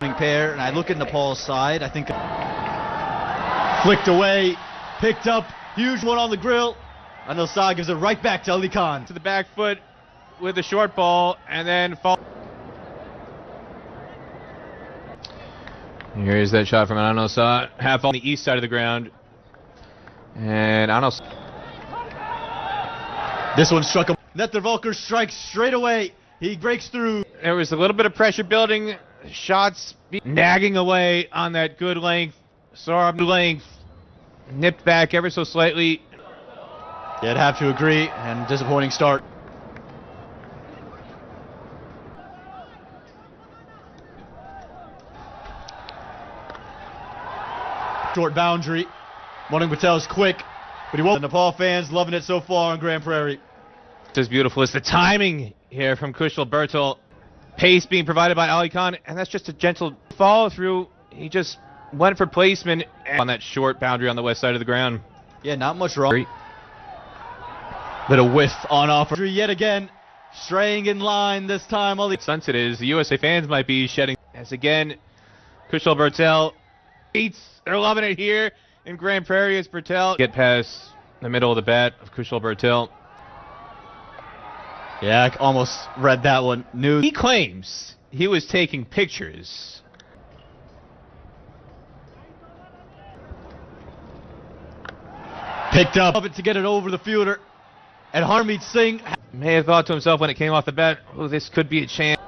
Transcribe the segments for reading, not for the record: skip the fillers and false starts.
pair, and I look at Nepal's side. I think flicked away, picked up, huge one on the grill. Anil Shah gives it right back to Ali Khan. To the back foot with a short ball, and then fall. Here's that shot from Anil Shah, half on the east side of the ground. And Anil Shah. This one struck him. Netravalkar strikes straight away. He breaks through. There was a little bit of pressure building. Shots nagging away on that good length. Saurabh length. Nipped back ever so slightly. Yeah, I'd have to agree. And disappointing start. Short boundary. Morning Patel's quick, but he won't. The Nepal fans loving it so far on Grand Prairie. Just beautiful. It's the timing here from Kushal Bertel. Pace being provided by Ali Khan, and that's just a gentle follow through. He just went for placement on that short boundary on the west side of the ground. Yeah, not much wrong. Bit of whiff on offer yet again, straying in line this time. Ali. Sunset is the USA fans might be shedding as again. Kushal Bertel beats. They're loving it here in Grand Prairie as Bertel get past the middle of the bat of Kushal Bertel. Yeah, I almost read that one. He claims he was taking pictures. Picked up to get it over the fielder. And Harmeet Singh may have thought to himself when it came off the bat, oh, this could be a chance.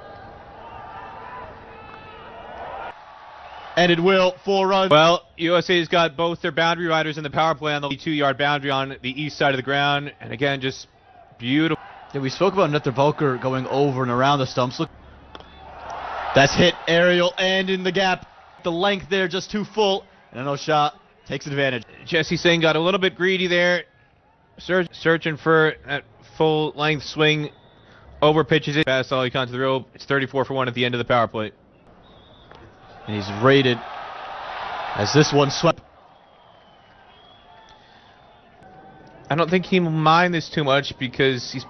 And it will, 4 runs. Well, USA's got both their boundary riders in the power play on the 2-yard boundary on the east side of the ground. And again, just beautiful. Yeah, we spoke about Netravalkar going over and around the stumps. Look, that's hit aerial and in the gap. The length there just too full, and Anil Shah takes advantage. Jesse Singh got a little bit greedy there, searching for that full length swing. Over pitches it past Ali Khan to the rope. It's 34 for 1 at the end of the power play. And he's rated as this one swept. I don't think he will mind this too much because he's.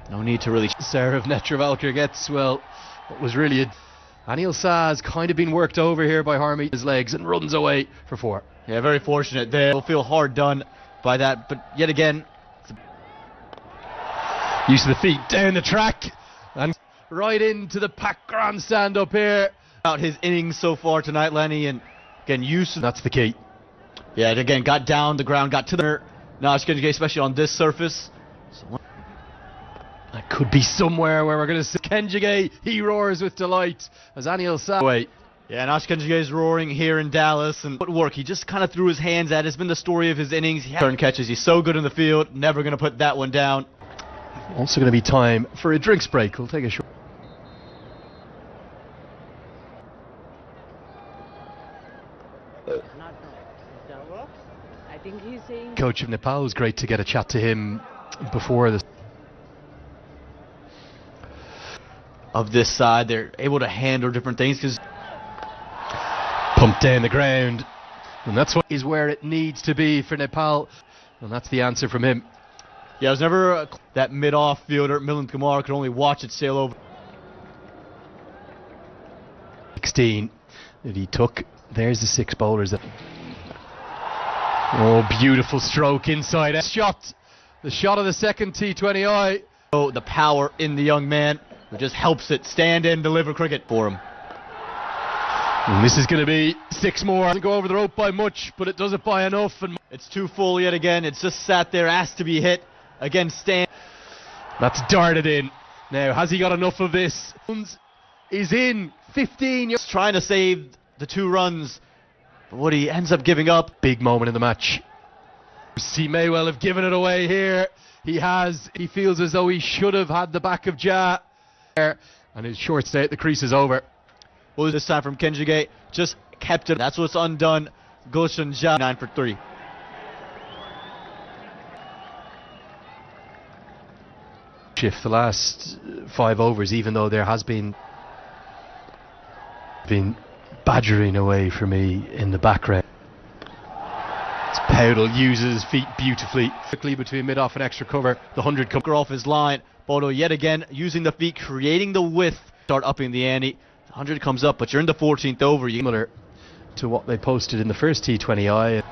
No need to really. Serve Netravalkar gets, well, what was really a. Anil Shah has kind of been worked over here by Harmeet, his legs, and runs away for 4. Yeah, very fortunate there. We'll feel hard done by that, but yet again. Use of the feet down the track and right into the packed grandstand up here. Out his innings so far tonight, Lenny, and again, That's the key. Yeah, and again, got down the ground, got to the. Now it's going to get, especially on this surface. So, that could be somewhere where we're going to see Kenjige. He roars with delight as Anil Shah. Wait. Yeah, Nash Kenjige is roaring here in Dallas, and footwork, he just kind of threw his hands at it. It's been the story of his innings. He turn catches. He's so good in the field. Never going to put that one down. Also going to be time for a drinks break. We'll take a short. I think he's saying. Coach of Nepal, it was great to get a chat to him before this. Of this side, they're able to handle different things because pumped down the ground, and that's what is where it needs to be for Nepal, and that's the answer from him. Yeah, it was never that mid-off fielder. Milind Kumar could only watch it sail over. 16 that he took. There's the 6 bowlers. Oh, beautiful stroke inside. Shot. The shot of the second T20I. Oh, the power in the young man who just helps it stand and deliver cricket for him. And this is going to be 6 more. Doesn't go over the rope by much, but it does it by enough. And it's too full yet again. It's just sat there, asked to be hit. Again, stand. That's darted in. Now, has he got enough of this? Is in 15 yards. Trying to save the 2 runs, but what he ends up giving up. Big moment in the match. He may well have given it away here. He has. He feels as though he should have had the back of Ja. And his short stay at the crease is over. Well, this time from Kenjige, just kept it. That's what's undone. Gulshan Ja, 9 for 3. Shift the last 5 overs, even though there has been badgering away for me in the background. It's Powdell uses his feet beautifully. Quickly between mid-off and extra cover. The 100 comes Off his line. Bodo yet again using the feet, creating the width. Start upping the ante. 100 comes up, but you're in the 14th over. similar to what they posted in the first T20I.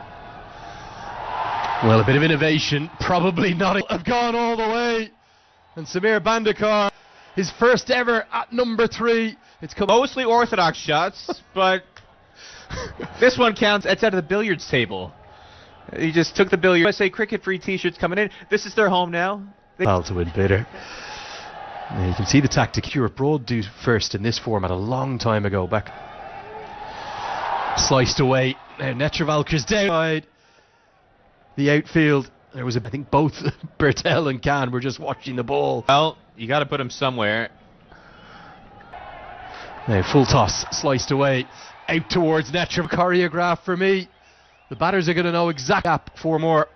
Well, a bit of innovation, probably not. Have gone all the way. And Samir Bandekar, his first ever at number 3. It's come Mostly orthodox shots, but this one counts. It's out of the billiards table. He just took the billiard. USA Cricket free T-shirts coming in. This is their home now. well to win bitter. Now you can see the tactic. Stuart Broad do first in this format a long time ago. Back sliced away. Now Netravalker's down. The outfield. There was I think both Bertel and Can were just watching the ball. Well, you got to put him somewhere. Now full toss, sliced away, out towards Netra. Choreograph for me. The batters are going to know exact gap. 4 more.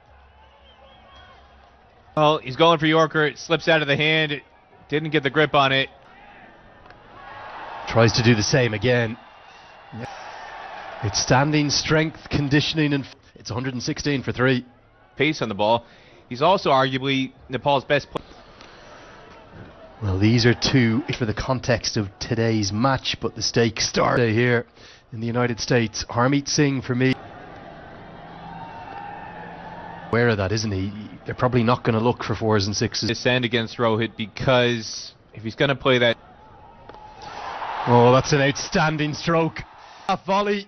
Well, he's going for Yorker. It slips out of the hand. Didn't get the grip on it. Tries to do the same again. It's standing, strength, conditioning, and it's 116 for 3. Pace on the ball. He's also arguably Nepal's best player. Well, these are 2 for the context of today's match, but the stakes start here in the United States. Harmeet Singh for me. Aware of that, isn't he? They're probably not going to look for 4s and 6s. Descend against Rohit, because if he's going to play that. Oh, that's an outstanding stroke. A volley.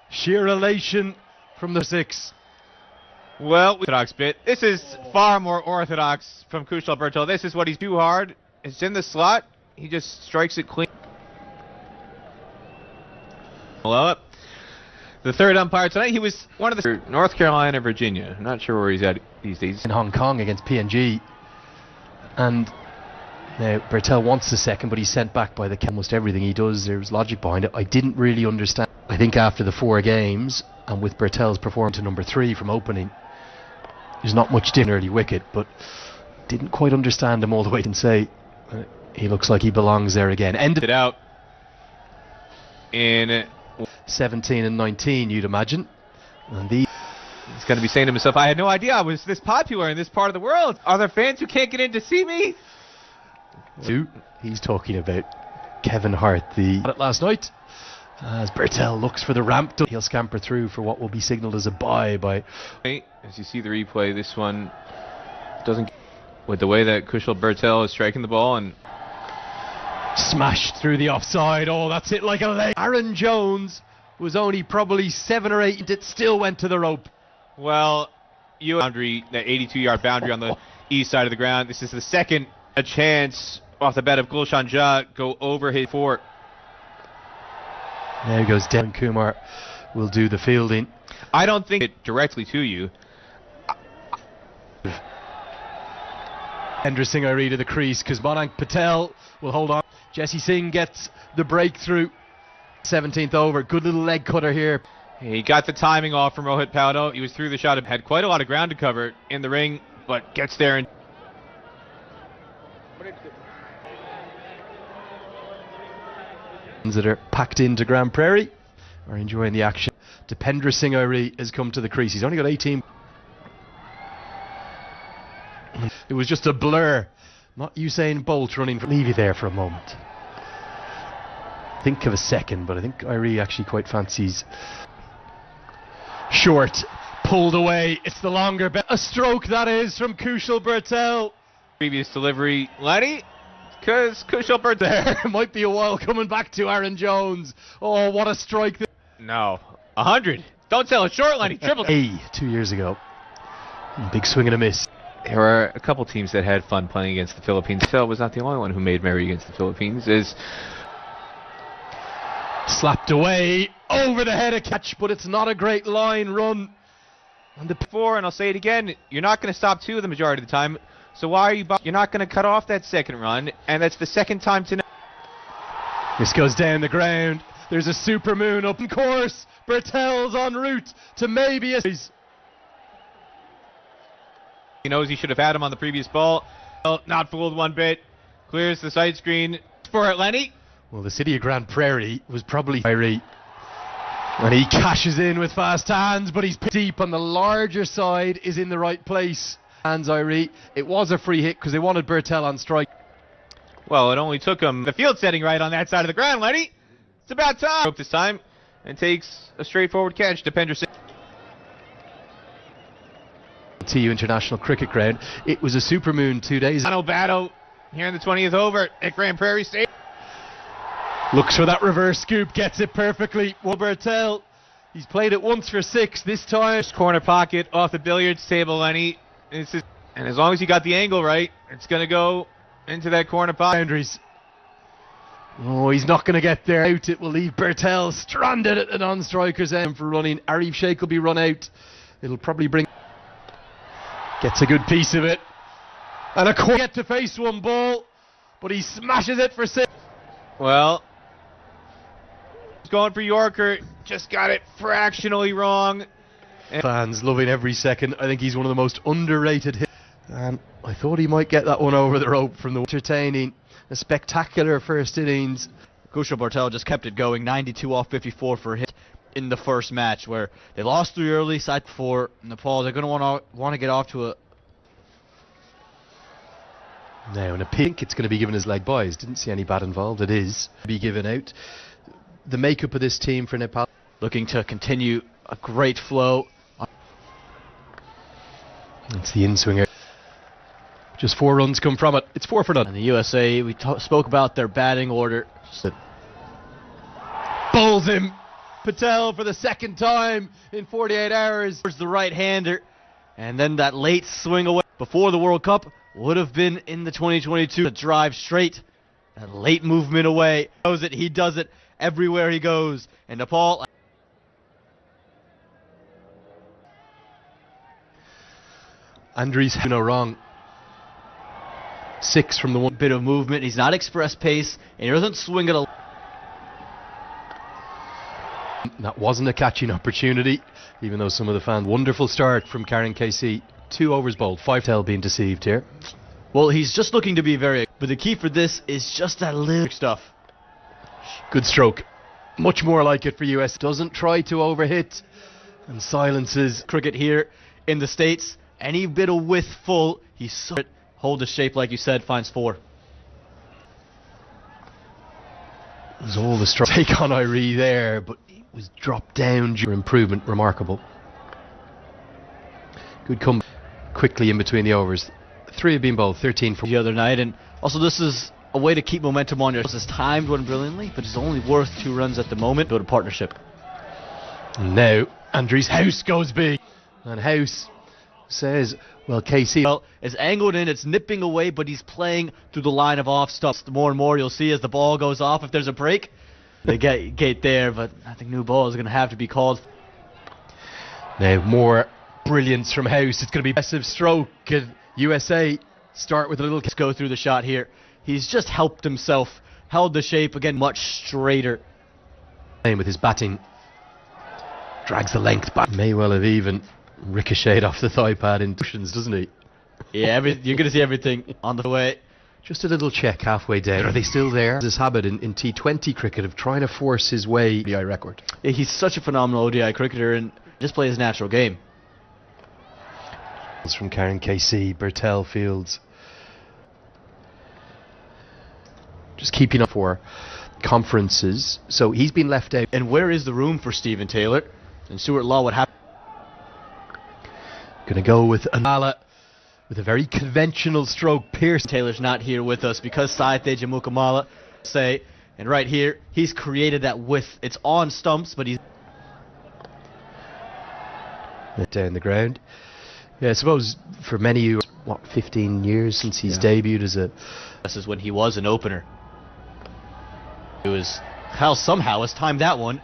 Sheer elation from the 6. Well, orthodox bit. This is far more orthodox from Kushal Bertel. This is what he's too hard. It's in the slot. He just strikes it clean. Blow up. The third umpire tonight, he was one of the North Carolina, Virginia. I'm not sure where he's at these days. In Hong Kong against PNG. And now Bertel wants the second, but he's sent back by the almost everything he does. There's logic behind it. I didn't really understand. I think after the 4 games, and with Bertel's performance to number 3 from opening, there's not much in early wicket, but didn't quite understand him all the way and say he looks like he belongs there again. Ended it out in 17 and 19, you'd imagine. And he's going to be saying to himself, I had no idea I was this popular in this part of the world. Are there fans who can't get in to see me? He's talking about Kevin Hart, last night. As Bertel looks for the ramp, he'll scamper through for what will be signalled as a bye by. As you see the replay, this one doesn't. With the way that Kushal Bertel is striking the ball and smashed through the offside. Oh, that's it like a leg. Aaron Jones was only probably 7 or 8. It still went to the rope. Well, boundary, that 82-yard boundary on the east side of the ground. This is the second a chance off the bat of Gulshan Jha go over his 4. There goes Dan Kumar. Will do the fielding. I don't think it directly to you. Hendra Singh to the crease because Monank Patel will hold on. Jesse Singh gets the breakthrough. 17th over. Good little leg cutter here. He got the timing off from Rohit Powdell. He was through the shot. Had quite a lot of ground to cover in the ring, but gets there and. That are packed into Grand Prairie are enjoying the action. Dipendra Singh has come to the crease. He's only got 18. It was just a blur. Not Usain Bolt running. Leave you there for a moment. Think of a second, but I think Irie actually quite fancies. Short, pulled away. It's the longer bet. A stroke that is from Kushal Bertel. Previous delivery, Lenny. Because Kushal Bertel there might be a while coming back to Aaron Jones. Oh, what a strike! No, 100. Don't sell it short, Lenny. Triple. 2 years ago. Big swing and a miss. There were a couple teams that had fun playing against the Philippines. Phil was not the only one who made merry against the Philippines. Is slapped away over the head, a catch, but it's not a great line run. And the 4, and I'll say it again, you're not going to stop 2 the majority of the time. So why are you? You're not going to cut off that second run, and that's the second time tonight. This goes down the ground. There's a supermoon up in course. Bertel's en route to maybe a. He knows he should have had him on the previous ball. Well, not fooled one bit. Clears the sight screen for it, Lenny. Well, the city of Grand Prairie was probably. And he cashes in with fast hands, but he's deep on the larger side, is in the right place. Hands Irie. It was a free hit because they wanted Bertel on strike. Well, it only took him the field setting right on that side of the ground, Lenny. It's about time. Broke this time and takes a straightforward catch to Penderson. TU International Cricket Ground. It was a supermoon 2 days. Final battle here in the 20th over at Grand Prairie State. Looks for that reverse scoop, gets it perfectly. Bertel, he's played it once for 6 this time. Corner pocket off the billiards table, Lenny. And as long as you got the angle right, it's going to go into that corner pocket. Boundaries. Oh, he's not going to get there. Out. It will leave Bertel stranded at the non-striker's end for running. Arif Sheikh will be run out. It'll probably bring... Gets a good piece of it. And a get to face one ball, but he smashes it for 6. Well, he's going for Yorker. Just got it fractionally wrong. Fans loving every second. I think he's one of the most underrated hits. And I thought he might get that one over the rope from the entertaining. A spectacular first innings. Kushal Bertel just kept it going, 92 off 54 for a hit in the first match, where they lost 3 early, side 4 Nepal. They're going to want to get off to a... Now, in a pink, it's going to be given as leg buys. Didn't see any bat involved. It is be given out. The makeup of this team for Nepal. Looking to continue a great flow. It's the in-swinger. Just 4 runs come from it. It's 4 for none. And the USA, we spoke about their batting order. Bowls him. Patel for the second time in 48 hours. Towards the right-hander. And then that late swing away before the World Cup would have been in the 2022. To drive straight. That late movement away. He does it everywhere he goes. And Nepal... Andries, no wrong. 6 from the one bit of movement. He's not express pace, and he doesn't swing it. That wasn't a catching opportunity, even though some of the fans. Wonderful start from Karen KC. 2 overs bowled. 5 tell being deceived here. Well, he's just looking to be very. But the key for this is just that little stuff. Good stroke. Much more like it for US. Doesn't try to overhit and silences cricket here in the States. Any bit of width full, he's so hold the shape like you said, finds 4. There's all the stroke take on Irie there, but it was dropped down for improvement. Remarkable. Good come quickly in between the overs. 3 have been bowled, 13 for the other night, and also this is a way to keep momentum on your. This is timed one brilliantly, but it's only worth 2 runs at the moment. Build a partnership. And now Andries House goes big, and House says, well, KC... Well, it's angled in, it's nipping away, but he's playing through the line of off stops. The more and more you'll see as the ball goes off, if there's a break, they get there, but I think new ball is going to have to be called. Now, more brilliance from House. It's going to be a massive stroke. USA start with a little... Let's go through the shot here. He's just helped himself, held the shape, again, much straighter. With his batting. Drags the length back. May well have even... ricocheted off the thigh pad in cushions, doesn't he? Yeah, you're going to see everything on the way. Just a little check halfway down. Are they still there? His habit in T20 cricket of trying to force his way ODI record. Yeah, he's such a phenomenal ODI cricketer and just plays his natural game. It's from Karen KC, Bertel Fields. Just keeping up for conferences. So he's been left out. And where is the room for Stephen Taylor? And Stuart Law would have... Going to go with Anala with a very conventional stroke. Pierce. Taylor's not here with us because Saite Jamukamala say, and right here, he's created that width. It's on stumps, but he's... Down the ground. Yeah, I suppose for many of you, 15 years since he's debuted as a... This is when he was an opener. It was... How somehow has timed that one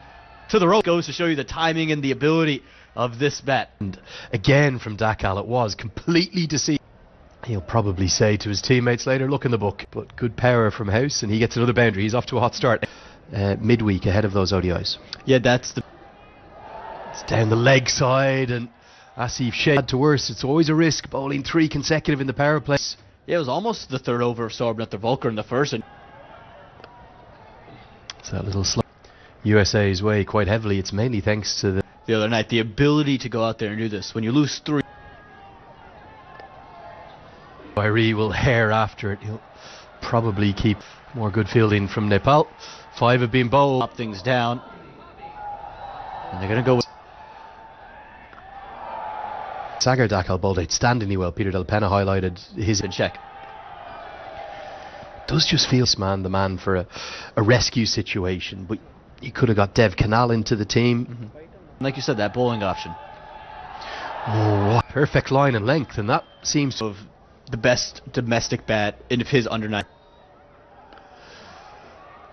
to the rope. Goes to show you the timing and the ability of this bat. And again from Dakal, it was completely deceived. He'll probably say to his teammates later, look in the book. But good power from House, and he gets another boundary. He's off to a hot start midweek ahead of those ODIs. Yeah, that's the... It's down the leg side, and Asif Sheikh had to worse. It's always a risk bowling 3 consecutive in the power play. Yeah, it was almost the 3rd over of Sorbnet Volker in the first. And it's that little slow. USA's way quite heavily. It's mainly thanks to the other night. The ability to go out there and do this. When you lose 3. Irie will hair after it. He'll probably keep more good fielding from Nepal. 5 have been bowled. Up things down. And they're going to go with Sagar Dakal bowled outstandingly well. Peter Del Pena highlighted his check. Does just feel the man for a rescue situation, but you could have got Dev Canal into the team. Like you said, that bowling option. Oh, what perfect line and length, and that seems of the best domestic bat in his under 9.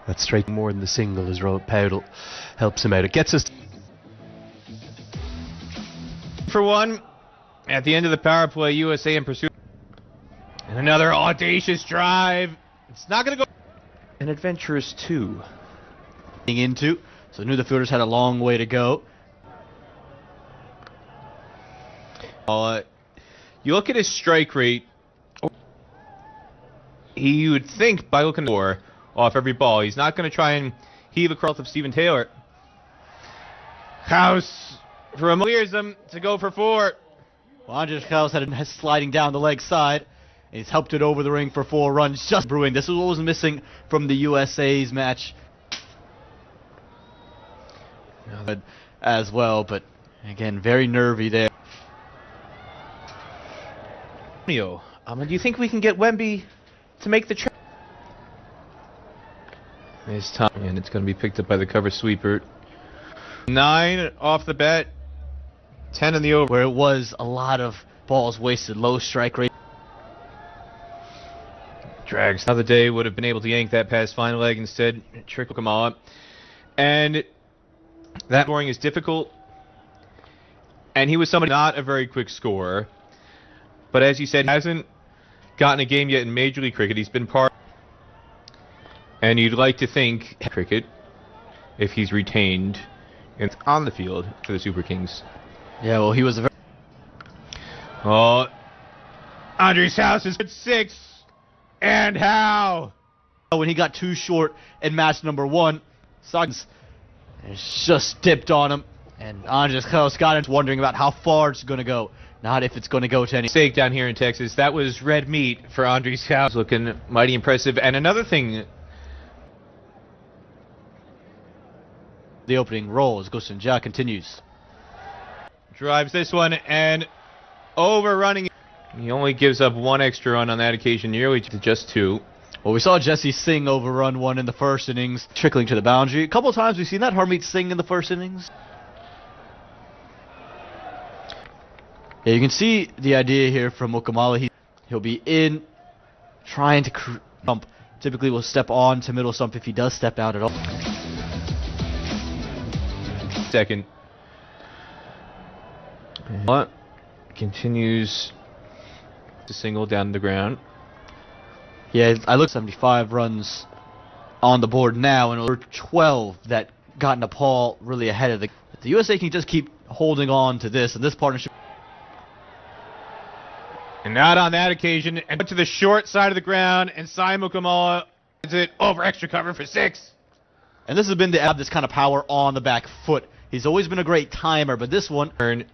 That's straight more than the single as Powdell helps him out. It gets us for 1 at the end of the power play. USA in pursuit, and another audacious drive. It's not going to go. An adventurous 2 into, so knew the fielders had a long way to go. You look at his strike rate. You would think by looking for off every ball, he's not going to try and heave across of Stephen Taylor. House from clears him to go for 4. Well, Andres House had it sliding down the leg side. And he's helped it over the ring for 4 runs. Just brewing. This is what was missing from the USA's match as well. But again, very nervy there. Do you think we can get Wemby to make the trip? This time, and it's going to be picked up by the cover sweeper. 9 off the bat, 10 in the over. Where it was a lot of balls wasted, low strike rate. Drags. Another day would have been able to yank that past fine leg. Instead, trickle Kamala. And that scoring is difficult. And he was somebody not a very quick scorer. But as you said, he hasn't gotten a game yet in Major League Cricket. He's been part. And you'd like to think cricket if he's retained and on the field for the Super Kings. Yeah, well, he was a very... Oh, Andres House is at 6. And how? When he got too short in match number 1, Suggs just dipped on him, and Andres House got into wondering about how far it's going to go, not if it's going to go to any... Mistake down here in Texas. That was red meat for Andres House. Looking mighty impressive. And another thing... The opening roll as Gustin Jha continues. Drives this one and overrunning. He only gives up 1 extra run on that occasion, nearly to just 2. Well, we saw Jesse Singh overrun 1 in the first innings, trickling to the boundary. A couple of times we've seen that Harmeet Singh in the first innings. Yeah, you can see the idea here from Mukamala. He'll be in, trying to stump. Typically will step on to middle stump if he does step out at all. Second. But continues to single down the ground. Yeah, I looked 75 runs on the board now, and over 12 that got Nepal really ahead of the USA can just keep holding on to this, and this partnership. And not on that occasion, and went to the short side of the ground, and Simon Kamala is it over extra cover for 6. And this has been to add this kind of power on the back foot. He's always been a great timer, but this one... And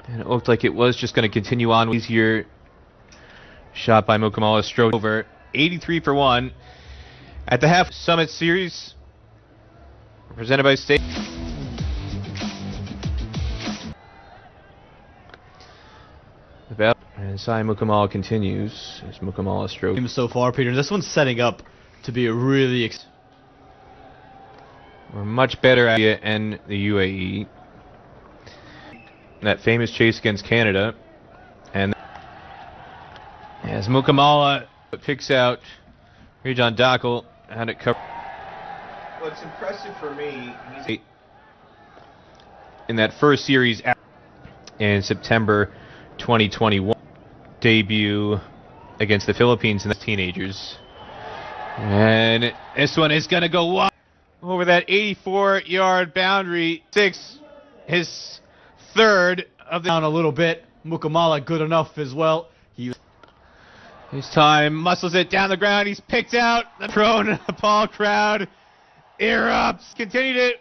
it looked like it was just going to continue on. Easier shot by Mukamala, strode over. 83 for 1 at the half Summit Series, presented by State. And Sai Mukamala continues as Mukamala strode. So far, Peter, this one's setting up to be a really... We're much better at it and the UAE. That famous chase against Canada. And as Mukamala picks out Rijan Dakal, had it covered. What's impressive for me, he's in that first series in September 2021 debut against the Philippines and the teenagers. And this one is going to go wide over that 84-yard boundary. 6, his third of the... Down a little bit. Mukamala good enough as well. His time muscles it down the ground. He's picked out. The prone Nepal crowd erupts. Continued it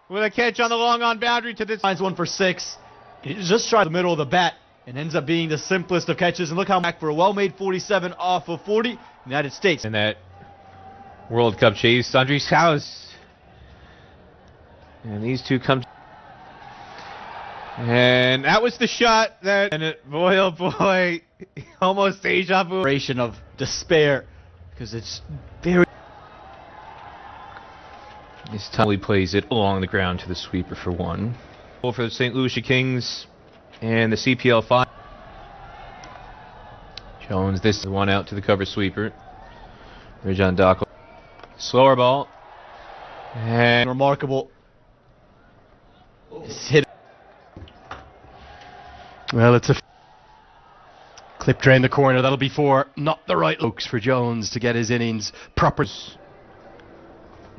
with a catch on the long on boundary to this. Finds one for 6. He just tried the middle of the bat and ends up being the simplest of catches. And look how back for a well-made 47 off of 40, United States. In that World Cup chase, Andres House. And these two come. And that was the shot that, and boy, oh boy, almost deja vu. Of despair, because it's very. This time he plays it along the ground to the sweeper for 1. For the St. Lucia Kings and the CPL 5. Jones, this is the one out to the cover sweeper. Rijan Daco. Slower ball. And Remarkable. It's hit. Well, it's a clipped around the corner. That'll be 4. Not the right looks for Jones to get his innings proper.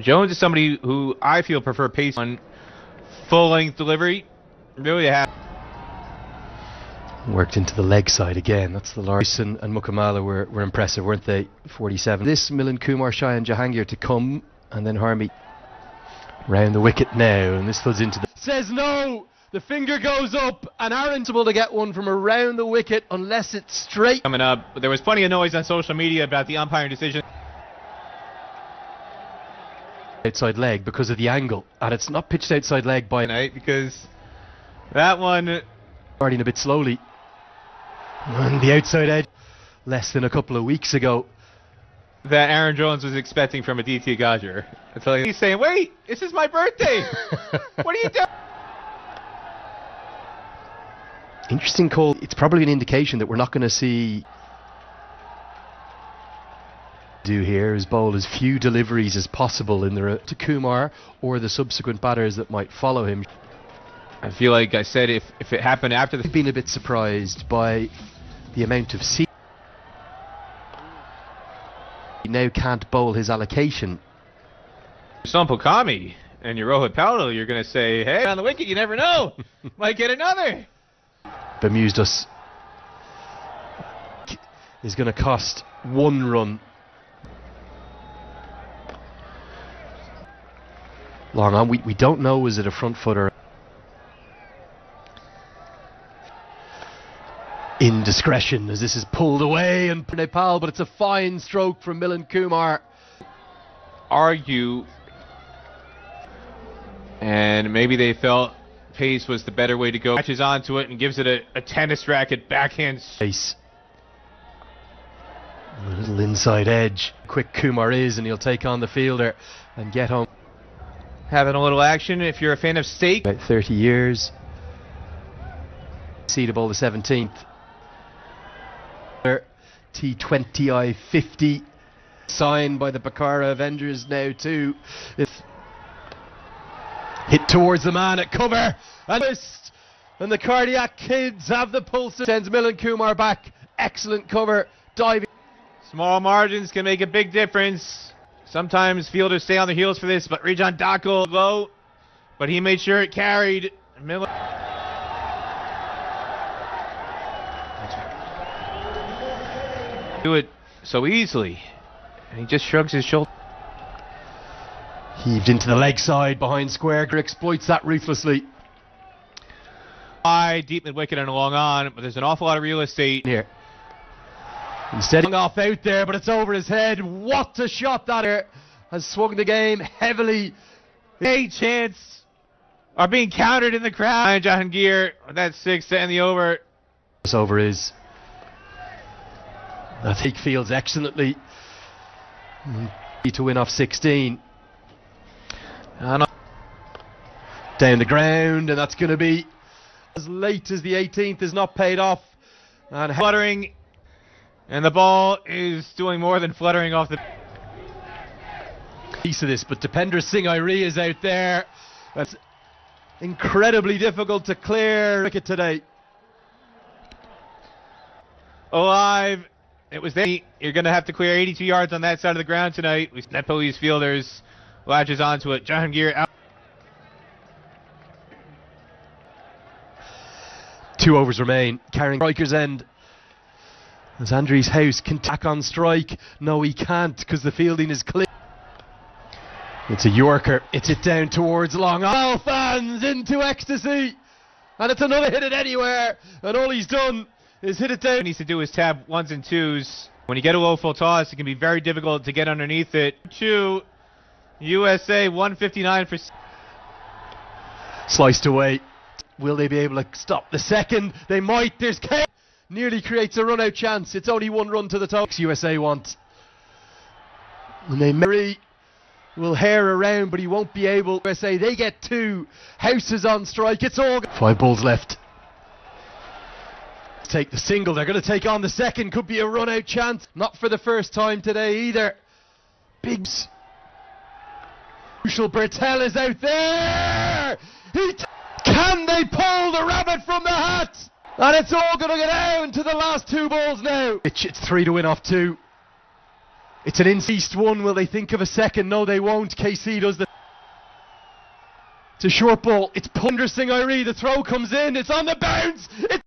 Jones is somebody who I feel prefer pace on full-length delivery. Really have. Worked into the leg side again. That's the large. And Mukamala were impressive, weren't they? 47. This Milan Kumar, Shah and Jahangir to come, and then Harmy round the wicket now, and this floods into the. Says no. The finger goes up, and Aaron's able to get one from around the wicket unless it's straight. Coming up, but there was plenty of noise on social media about the umpiring decision. Outside leg because of the angle, and it's not pitched outside leg by Tonight because that one starting a bit slowly. And the outside edge, less than a couple of weeks ago. that Aaron Jones was expecting from Aditya Gajar. I tell you, he's saying, "Wait, this is my birthday. What are you doing?" Interesting call. It's probably an indication that we're not going to see. Do here is bowl as few deliveries as possible in the to Kumar or the subsequent batters that might follow him. I feel like I said if it happened after the. I've been a bit surprised by the amount of seam. He now can't bowl his allocation. Sampokami and your Rohit Patel, you're going to say, "Hey, on the wicket, you never know, might get another." Bemused us. Is going to cost 1 run. Long on, we don't know, is it a front footer? Indiscretion as this is pulled away and Nepal, but it's a fine stroke from Milan Kumar. Argue, and maybe they felt pace was the better way to go. Catches onto it and gives it a tennis racket backhand. Pace. A little inside edge. Quick Kumar is, and he'll take on the fielder and get home. Having a little action if you're a fan of steak. About 30 years. Seedable the 17th. T20 I-50 signed by the Bakara Avengers now too. Hit towards the man at cover and the cardiac kids have the pulse. Sends Milan Kumar back. Excellent cover. Diving. Small margins can make a big difference. Sometimes fielders stay on their heels for this, but Rijan Daco low, but he made sure it carried. Milan. Do it so easily, and he just shrugs his shoulder. Heaved into the leg side behind square. Exploits that ruthlessly. High, deep mid wicket and along on, but there's an awful lot of real estate Here. Instead of off out there, but it's over his head. What a shot that is. Has swung the game heavily. A chance are being countered in the crowd. Jahangir, that's 6 to end the over. This over is. I think fields excellently. To win off 16. Down the ground, and that's going to be as late as the 18th is not paid off. And fluttering, and the ball is doing more than fluttering off the piece of this, but Dipender Singh Airi is out there. That's incredibly difficult to clear wicket today. Alive. It was there. You're going to have to clear 82 yards on that side of the ground tonight. Nepalese fielders latches onto it. Jahangir out. 2 overs remain. Carrying striker's end. As Andres House can tack on strike. No, he can't because the fielding is clear. It's a Yorker. It's it down towards long. All fans into ecstasy. And it's another hit it anywhere. And all he's done is hit it down. What he needs to do is tab ones and twos. When you get a low full toss, it can be very difficult to get underneath it. 2, USA 159 for... Sliced away. Will they be able to stop the second? They might. There's K. Nearly creates a run out chance. It's only one run to the top. USA want. And they Murray will hair around, but he won't be able. USA, they get 2. Houses on strike. It's all 5 balls left. Take the single. They're going to take on the second. Could be a run out chance. Not for the first time today either. Biggs. Crucial. Bertel is out there. Can they pull the rabbit from the hat? And it's all going to go down to the last 2 balls now. It's 3 to win off 2. It's an in-east one. Will they think of a second? No, they won't. KC does the... It's a short ball. It's Pundersing Irie. The throw comes in. It's on the bounce. It's